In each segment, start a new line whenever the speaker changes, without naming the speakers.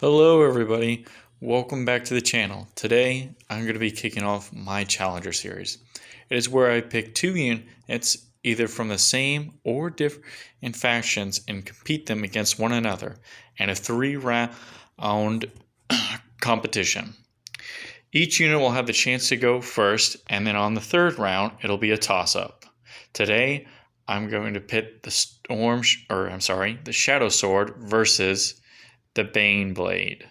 Hello everybody, welcome back to the channel. Today I'm going to be kicking off my Challenger series. It is where I pick two units either from the same or different factions and compete them against one another in a 3-round competition. Each unit will have the chance to go first, and then on the third round it'll be a toss-up. Today I'm going to pit the Shadowsword versus the Baneblade.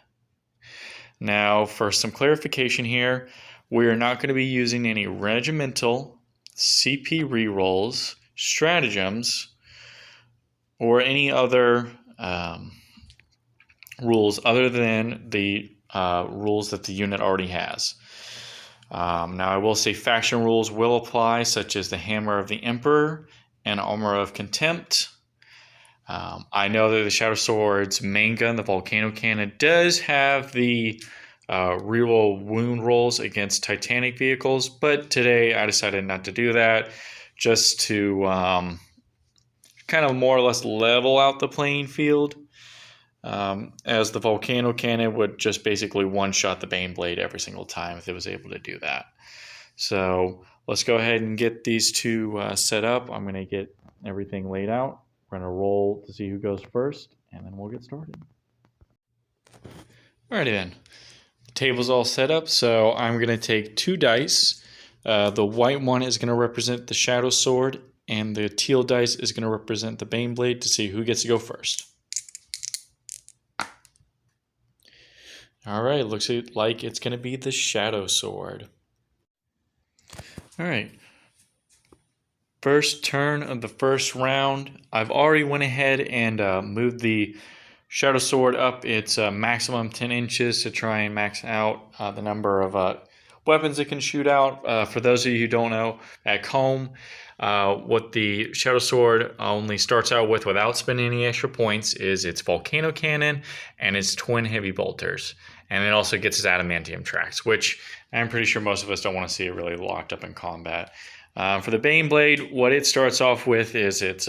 Now, for some clarification here, we are not going to be using any regimental, CP rerolls, stratagems, or any other rules other than the rules that the unit already has. Now, I will say faction rules will apply, such as the Hammer of the Emperor and Armor of Contempt. I know that the Shadowsword's main gun, the Volcano Cannon, does have the reroll wound rolls against Titanic vehicles, but today I decided not to do that, just to kind of more or less level out the playing field, as the Volcano Cannon would just basically one-shot the Baneblade every single time if it was able to do that. So let's go ahead and get these two set up. I'm going to get everything laid out. We're going to roll to see who goes first, and then we'll get started. Alrighty then. The table's all set up, so I'm going to take 2 dice. The white one is going to represent the Shadowsword, and the teal dice is going to represent the Baneblade to see who gets to go first. Alright, looks like it's going to be the Shadowsword. Alright. First turn of the first round, I've already went ahead and moved the Shadowsword up its maximum 10 inches to try and max out the number of weapons it can shoot out. For those of you who don't know at home, what the Shadowsword only starts out with without spending any extra points is its Volcano Cannon and its twin heavy bolters. And it also gets its adamantium tracks, which I'm pretty sure most of us don't want to see it really locked up in combat. For the Baneblade, what it starts off with is its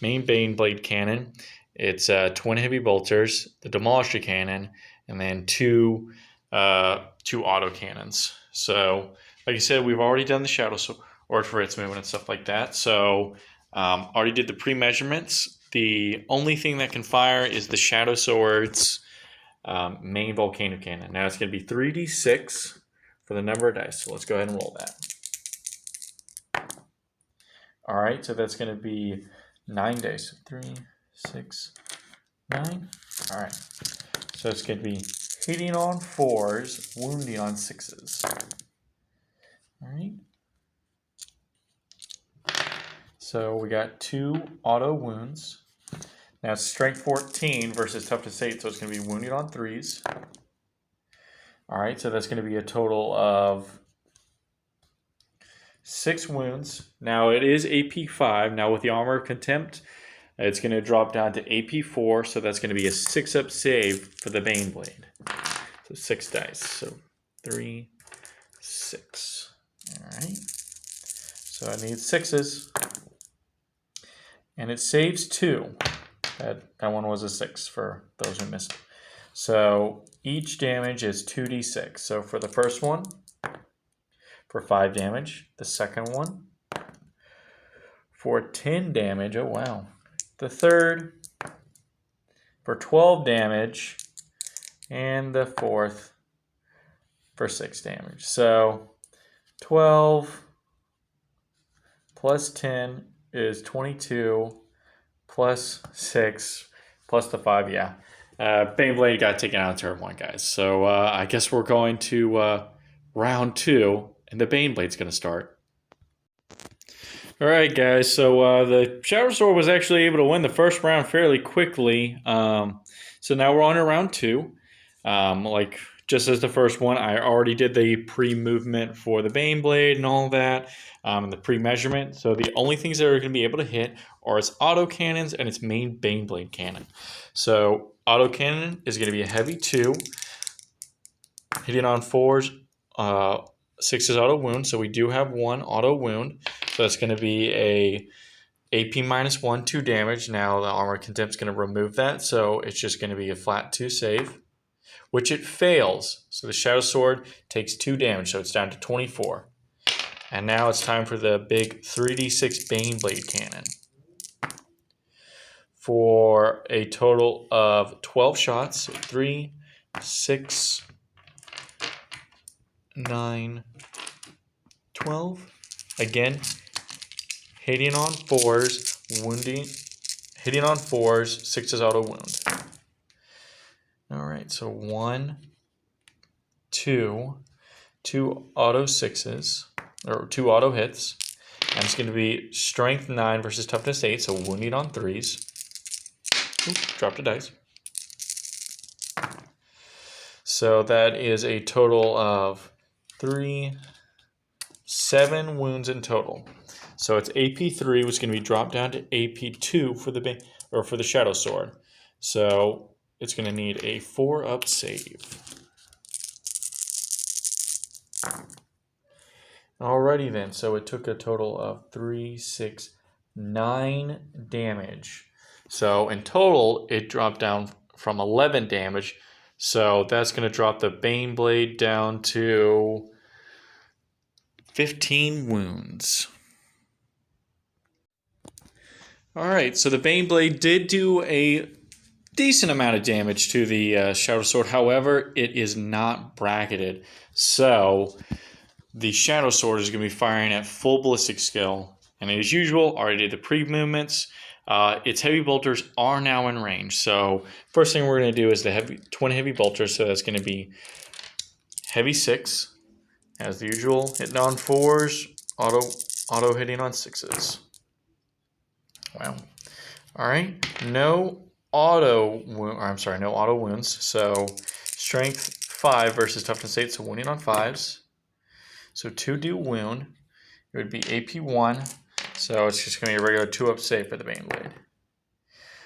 main Baneblade Cannon, its twin heavy bolters, the Demolisher Cannon, and then two auto cannons. So, like I said, we've already done the Shadowsword for its movement and stuff like that. So, already did the pre-measurements. The only thing that can fire is the Shadowsword's main Volcano Cannon. Now, it's going to be 3d6 for the number of dice. So, let's go ahead and roll that. All right, so that's going to be 9 dice. 3, 6, 9. All right, so it's going to be hitting on 4s, wounding on 6s. All right. So we got 2 auto wounds. Now it's strength 14 versus toughness 8, so it's going to be wounding on 3s. All right, so that's going to be a total of 6 wounds. Now it is AP 5. Now with the Armor of Contempt, it's going to drop down to AP 4. So that's going to be a 6-up save for the Baneblade. So 6 dice. So 3, 6. All right. So I need 6s. And it saves 2. That one was a 6 for those who missed. So each damage is 2d6. So for the first one, for 5 damage, the second one for 10 damage, oh wow, the third for 12 damage, and the fourth for 6 damage. So 12 plus 10 is 22, plus 6 plus the 5, yeah. Baneblade got taken out of turn 1, guys. So I guess we're going to round 2. And the Baneblade's going to start. Alright guys, so the Shadowsword was actually able to win the first round fairly quickly. So now we're on to round 2. Like just as the first one, I already did the pre-movement for the Baneblade and all that. And the pre-measurement. So the only things that are going to be able to hit are its auto cannons and its main Baneblade cannon. So auto cannon is going to be a heavy 2. Hitting on 4s. 6 is auto wound, so we do have 1 auto wound. So that's going to be a AP -1, 2 damage. Now the Armor Contempt is going to remove that, so it's just going to be a flat 2 save. which it fails. So the Shadow Sword takes 2 damage, so it's down to 24. And now it's time for the big 3d6 Baneblade Cannon. For a total of 12 shots. So 3, 6, 9, 12. Again, hitting on 4s, wounding. Hitting on 4s, 6 is auto wound. Alright, so 1, 2, 2 auto 6s, or 2 auto hits. And it's going to be strength 9 versus toughness 8, so wounding on 3s. Oop, dropped a dice. So that is a total of 7 wounds in total. So it's AP3, which is going to be dropped down to AP2 for the Shadow Sword. So it's going to need a 4-up save. Alrighty then, so it took a total of 3, 6, 9 damage. So in total, it dropped down from 11 damage. So that's going to drop the Baneblade down to 15 wounds. Alright, so the Baneblade did do a decent amount of damage to the Shadow Sword. However, it is not bracketed. So the Shadow Sword is going to be firing at full ballistic skill. And as usual, already did the pre-movements. Its heavy bolters are now in range. So first thing we're going to do is the twin heavy bolters. So that's going to be heavy 6, as the usual, hitting on 4s, auto hitting on 6s. Wow. All right. No auto wounds. So strength 5 versus toughness 8. So wounding on 5s. So 2 do wound. It would be AP1. So it's just going to be a regular 2-up save for the Baneblade.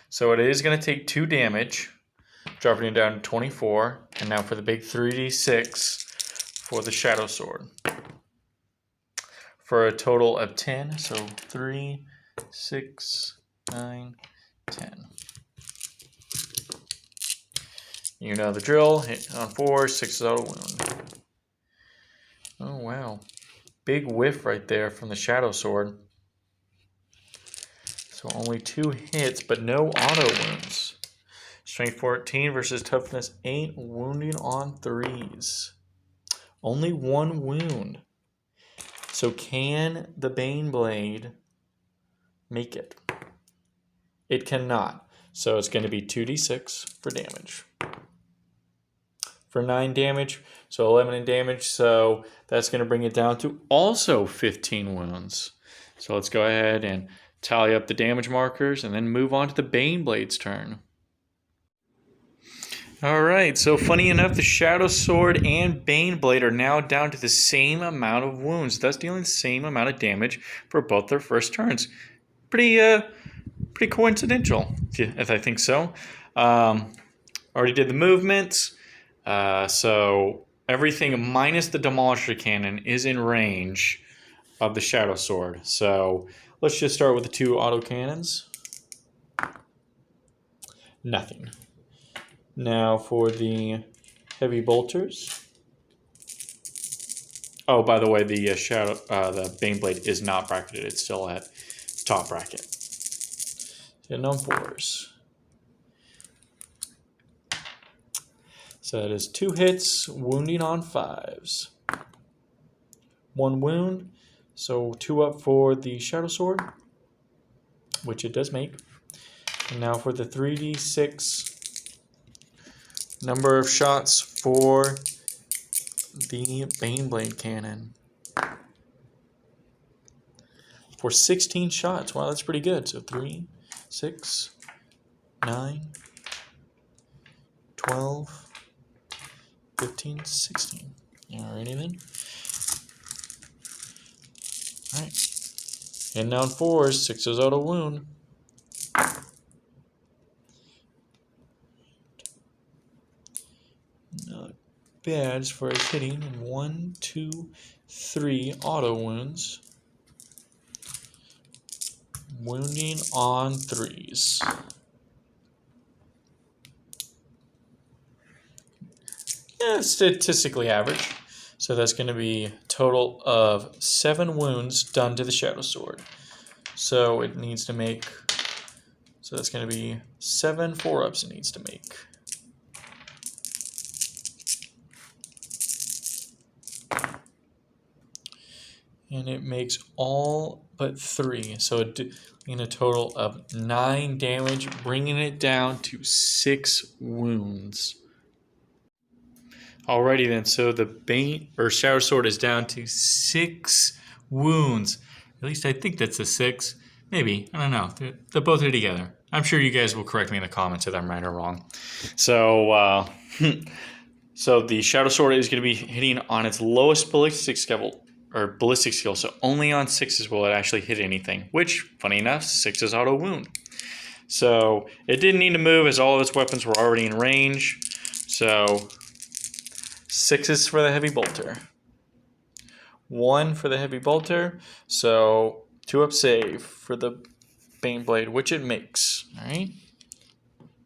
So it is going to take 2 damage, dropping it down to 24. And now for the big 3d6 for the Shadow Sword. For a total of 10. So 3, 6, 9, 10. You know the drill. Hit on 4, 6 is auto wound. Oh, wow. Big whiff right there from the Shadow Sword. So only 2 hits, but no auto wounds. Strength 14 versus toughness 8, wounding on 3s. Only 1 wound. So can the Baneblade make it? It cannot. So it's going to be 2d6 for damage. For 9 damage, so 11 in damage. So that's going to bring it down to also 15 wounds. So let's go ahead and tally up the damage markers and then move on to the Baneblade's turn. Alright, so funny enough, the Shadow Sword and Baneblade are now down to the same amount of wounds, thus dealing the same amount of damage for both their first turns. Pretty coincidental, if I think so. Already did the movements, so everything minus the Demolisher Cannon is in range of the Shadow Sword. So let's just start with the 2 autocannons. Nothing. Now for the heavy bolters. Oh, by the way, the the Baneblade is not bracketed. It's still at top bracket. Hitting on 4s. So that is 2 hits, wounding on 5s. 1 wound. So 2 up for the Shadow Sword, which it does make. And now for the 3d6 number of shots for the Baneblade Cannon. For 16 shots. Wow, that's pretty good. So 3, 6, 9, 12, 15, 16. Alrighty then. Alright. And down 4s, 6 is auto wound. Not bad as far as hitting. 1, 2, 3 auto wounds. Wounding on 3s. statistically average. So that's going to be a total of 7 wounds done to the Shadowsword. So it needs to make, so that's going to be 7 4-ups it needs to make. And it makes all but 3. So in a total of 9 damage, bringing it down to 6 wounds. Alrighty then, so the Shadowsword is down to 6 wounds. At least I think that's a 6. Maybe, I don't know. They're both are together. I'm sure you guys will correct me in the comments if I'm right or wrong. So, so the Shadowsword is going to be hitting on its lowest ballistic skill, so only on 6s will it actually hit anything, which, funny enough, 6s auto wound. So it didn't need to move as all of its weapons were already in range. So 6s for the Heavy Bolter. 1 for the Heavy Bolter, so 2-up save for the Baneblade, which it makes. Alright.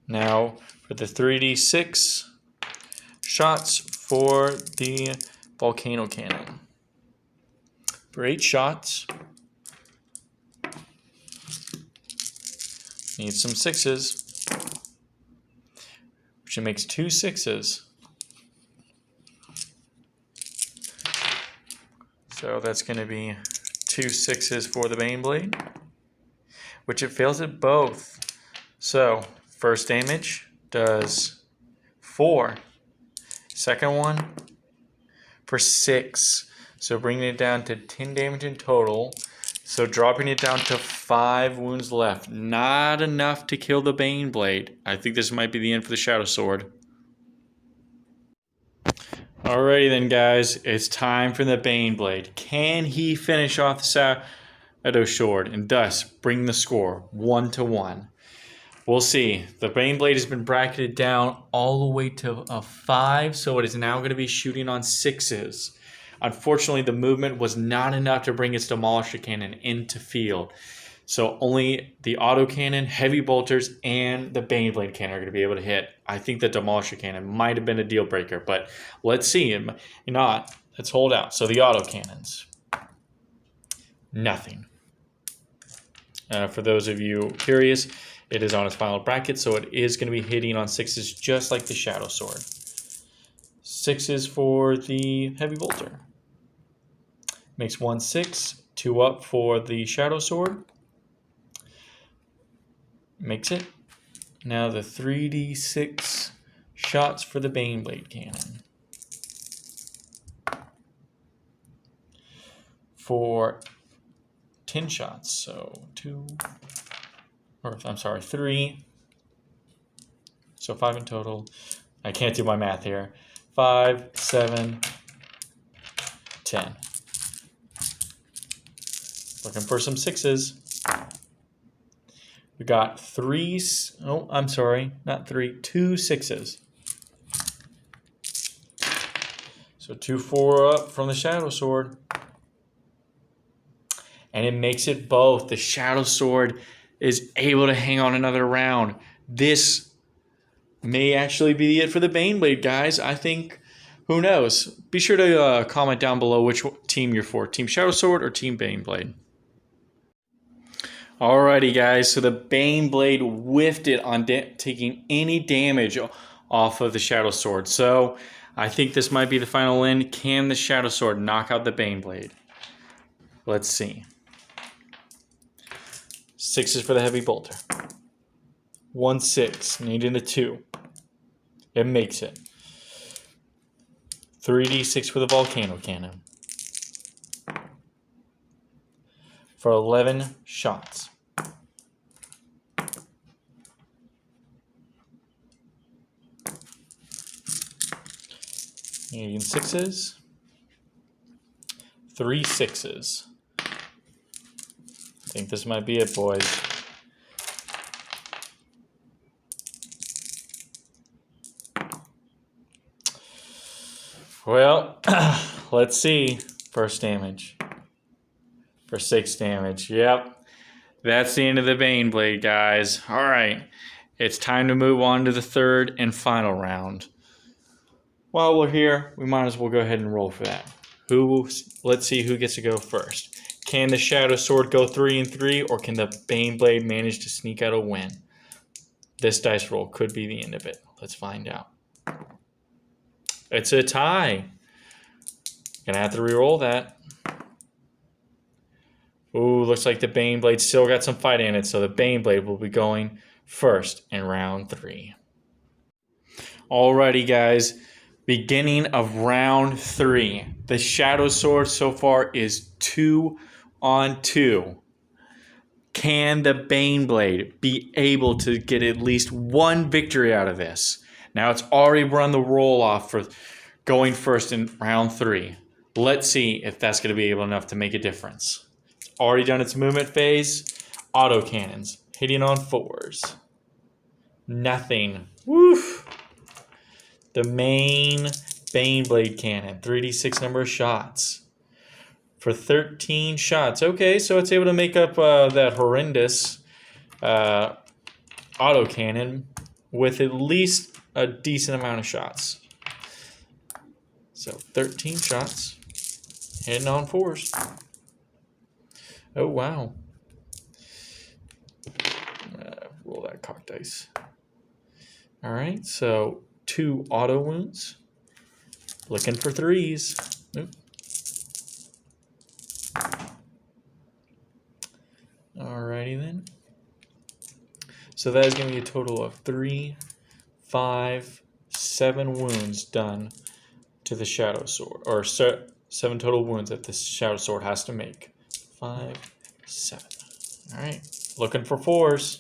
Now for the 3d6 shots for the Volcano Cannon. For 8 shots, need some 6s, which it makes 2 6s. So that's going to be 2 6s for the Baneblade, which it fails at both. So first damage does 4. Second one for 6. So bringing it down to 10 damage in total. So dropping it down to 5 wounds left. Not enough to kill the Baneblade. I think this might be the end for the Shadowsword. Alrighty then, guys. It's time for the Baneblade. Can he finish off the Shadowsword and thus bring the score 1-1? We'll see. The Baneblade has been bracketed down all the way to a 5, so it is now going to be shooting on 6s. Unfortunately, the movement was not enough to bring its Demolisher Cannon into field. So only the Auto Cannon, Heavy Bolters, and the Baneblade Cannon are going to be able to hit. I think the Demolisher Cannon might have been a deal breaker, but let's see. If not, let's hold out. So the Auto Cannons. Nothing. For those of you curious, it is on its final bracket, so it is going to be hitting on 6s just like the Shadowsword. 6s for the Heavy Bolter. Makes 1 6, 2 up for the Shadowsword. Makes it. Now the 3d6 shots for the Baneblade Cannon. For 10 shots, so 3. So 5 in total. I can't do my math here. 5, 7, 10. Looking for some 6s. We got 2 6s. So 2 4-up from the Shadowsword. And it makes it both. The Shadowsword is able to hang on another round. This may actually be it for the Baneblade, guys. I think, who knows? Be sure to comment down below which team you're for. Team Shadowsword or Team Baneblade. Alrighty, guys. So the Baneblade whiffed it on taking any damage off of the Shadowsword. So I think this might be the final end. Can the Shadowsword knock out the Baneblade? Let's see. 6s for the Heavy Bolter. 1 6, needing a 2. It makes it. 3d6 for the Volcano Cannon. For 11 shots. Needing 6s. 3 6s. I think this might be it, boys. Well, let's see. First damage. For 6 damage. Yep. That's the end of the Baneblade, guys. Alright. It's time to move on to the third and final round. while we're here, we might as well go ahead and roll for that. Let's see who gets to go first. Can the Shadowsword go 3 and 3, or can the Baneblade manage to sneak out a win? This dice roll could be the end of it. Let's find out. It's a tie. Gonna have to re-roll that. Ooh, looks like the Baneblade still got some fight in it, so the Baneblade will be going first in round 3. Alrighty, guys. Beginning of round 3. The Shadowsword so far is 2 on 2. Can the Baneblade be able to get at least one victory out of this? Now it's already run the roll off for going first in round 3. Let's see if that's going to be able enough to make a difference. It's already done its movement phase. Auto cannons hitting on 4s. Nothing. Woof. The main Baneblade Cannon, 3d6 number of shots for 13 shots. Okay, so it's able to make up that horrendous auto cannon with at least a decent amount of shots. So 13 shots, hitting on 4s. Oh, wow. Roll that cock dice. All right, so 2 auto wounds. Looking for 3s. Oop. Alrighty then. So that is going to be a total of 3, 5, 7 wounds done to the Shadowsword, or 7 total wounds that the Shadowsword has to make. 5, 7. All right, looking for 4s.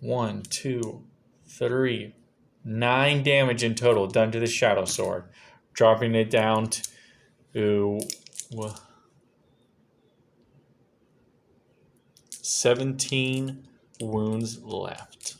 1, 2, 3. 9 damage in total done to the Shadowsword, dropping it down to 17 wounds left.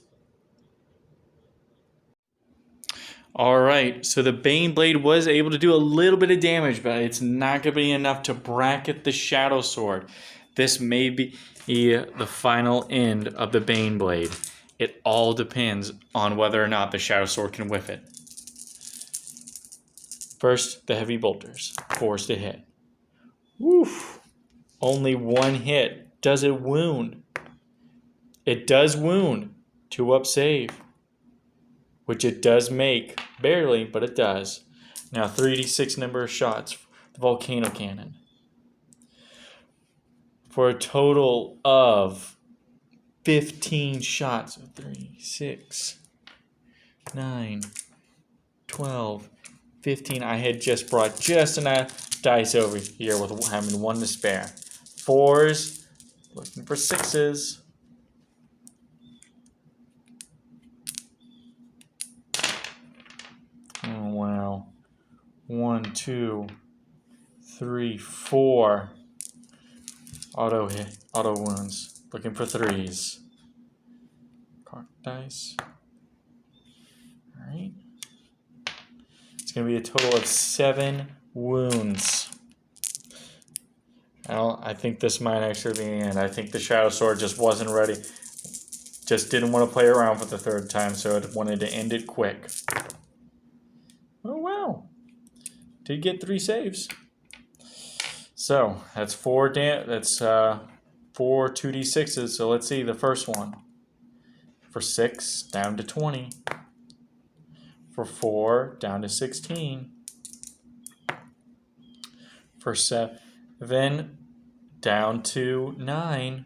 Alright, so the Baneblade was able to do a little bit of damage, but it's not going to be enough to bracket the Shadowsword. This may be the final end of the Baneblade. It all depends on whether or not the Shadowsword can whiff it. First, the heavy bolters. 4s to hit. Woof! Only 1 hit. Does it wound? It does wound. 2-up save. Which it does make. Barely, but it does. Now 3d6 number of shots. The Volcano Cannon. For a total of 15 shots. 3, 6, 9, 12, 15. I had just brought just enough dice over here with having 1 to spare. 4s, looking for 6s. Oh, wow. 1, 2, 3, 4. Auto hit, auto wounds. Looking for 3s. Cock dice. Alright. It's going to be a total of 7 wounds. I think this might actually be the end. I think the Shadowsword just wasn't ready. Just didn't want to play around for the 3rd time, so it wanted to end it quick. Oh, wow. Did get 3 saves. So, that's 4 2d6s, so let's see the first one. For 6, down to 20. For 4, down to 16. For 7, down to 9.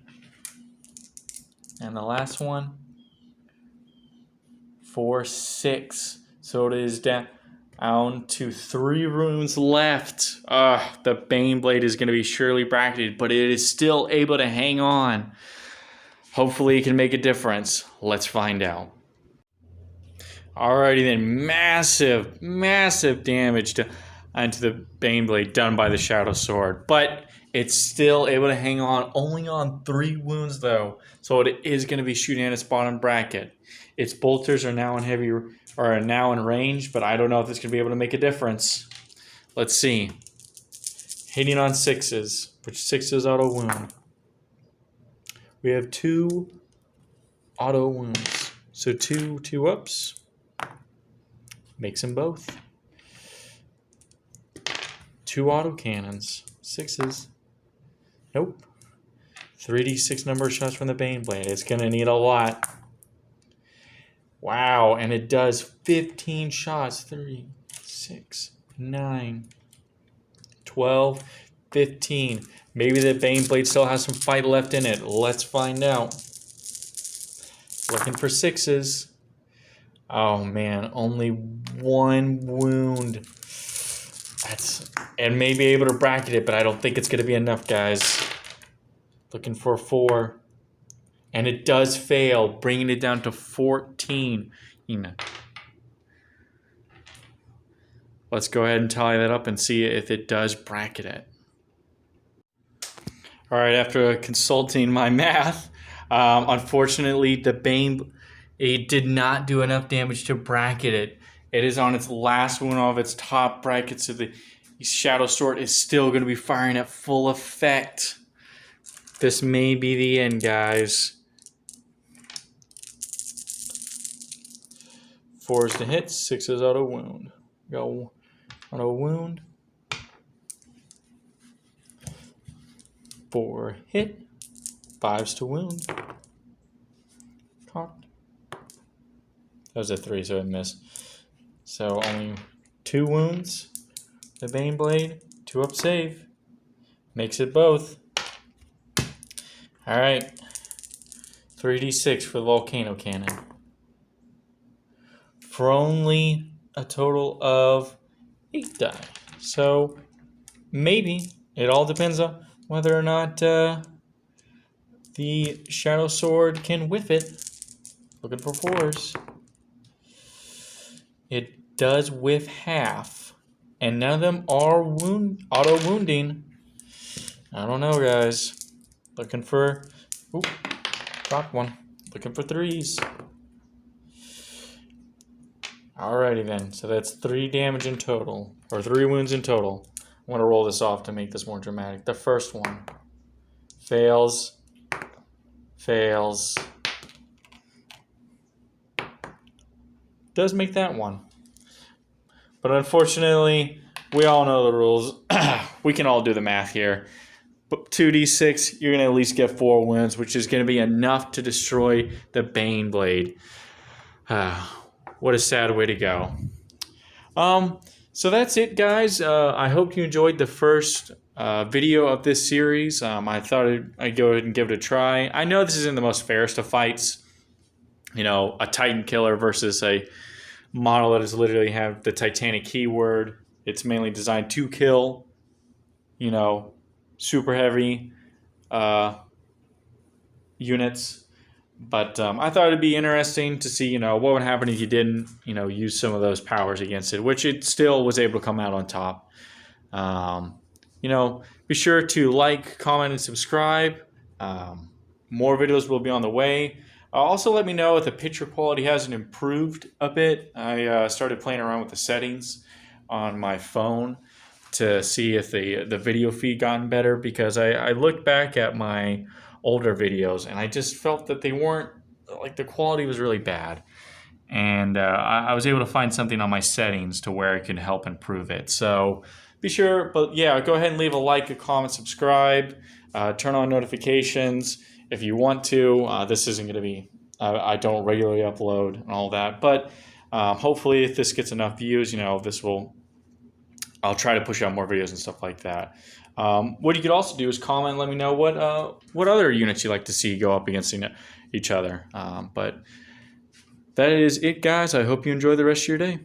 And the last one, for 6. So it is down to 3 runes left. The Baneblade is going to be surely bracketed, but it is still able to hang on. Hopefully it can make a difference. Let's find out. Alrighty then, massive, massive damage onto the Baneblade done by the Shadowsword, but it's still able to hang on, only on 3 wounds though, so it is going to be shooting at its bottom bracket. Its bolters are now in range, but I don't know if it's going to be able to make a difference. Let's see. Hitting on 6s, which 6s auto wound. We have 2 auto wounds, so 2 ups. Makes them both. 2 autocannons. 6s. Nope. 3d6 number of shots from the Baneblade. It's going to need a lot. Wow, and it does 15 shots. 3, 6, 9, 12, 15. Maybe the Baneblade still has some fight left in it. Let's find out. Looking for 6s. Oh man, only 1 wound. And maybe able to bracket it, but I don't think it's going to be enough, guys. Looking for 4. And it does fail, bringing it down to 14. Let's go ahead and tally that up and see if it does bracket it. All right, after consulting my math, unfortunately, the Baneblade did not do enough damage to bracket it. It is on its last one of its top brackets, so the Shadowsword is still going to be firing at full effect. This may be the end, guys. 4s to hit, 6s auto wound. Go auto wound. 4 hit, 5s to wound. Cocked. That was a 3, so it missed. So only 2 wounds. The Baneblade, 2 up save. Makes it both. Alright. 3d6 for the Volcano Cannon. For only a total of 8 die. So maybe it all depends on whether or not the Shadowsword can whiff it. Looking for 4s. It does whiff half, and none of them are auto wounding. I don't know, guys. Looking for, oop, dropped one. Looking for 3s. Alrighty then, so that's 3 damage in total, or 3 wounds in total. I'm going to roll this off to make this more dramatic. The first one fails, fails. Does make that one. But unfortunately, we all know the rules. We can all do the math here. But 2d6, you're going to at least get 4 wounds, which is going to be enough to destroy the Baneblade. What a sad way to go. So that's it, guys. I hope you enjoyed the first video of this series. I thought I'd go ahead and give it a try. I know this isn't the most fairest of fights. You know, a Titan killer versus a model that is literally have the Titanic keyword. It's mainly designed to kill, you know, super heavy units. But I thought it'd be interesting to see, you know, what would happen if you didn't, you know, use some of those powers against it, which it still was able to come out on top. You know, be sure to like, comment, and subscribe. More videos will be on the way. Also, let me know if the picture quality hasn't improved a bit. I started playing around with the settings on my phone to see if the video feed gotten better, because I looked back at my older videos and I just felt that they weren't, like, the quality was really bad. And I was able to find something on my settings to where it can help improve it. So be sure, but yeah, go ahead and leave a like, a comment, subscribe, turn on notifications if you want to. This isn't going to be, I don't regularly upload and all that, but hopefully if this gets enough views, you know, I'll try to push out more videos and stuff like that. What you could also do is comment and let me know what other units you'd like to see go up against each other. But that is it, guys. I hope you enjoy the rest of your day.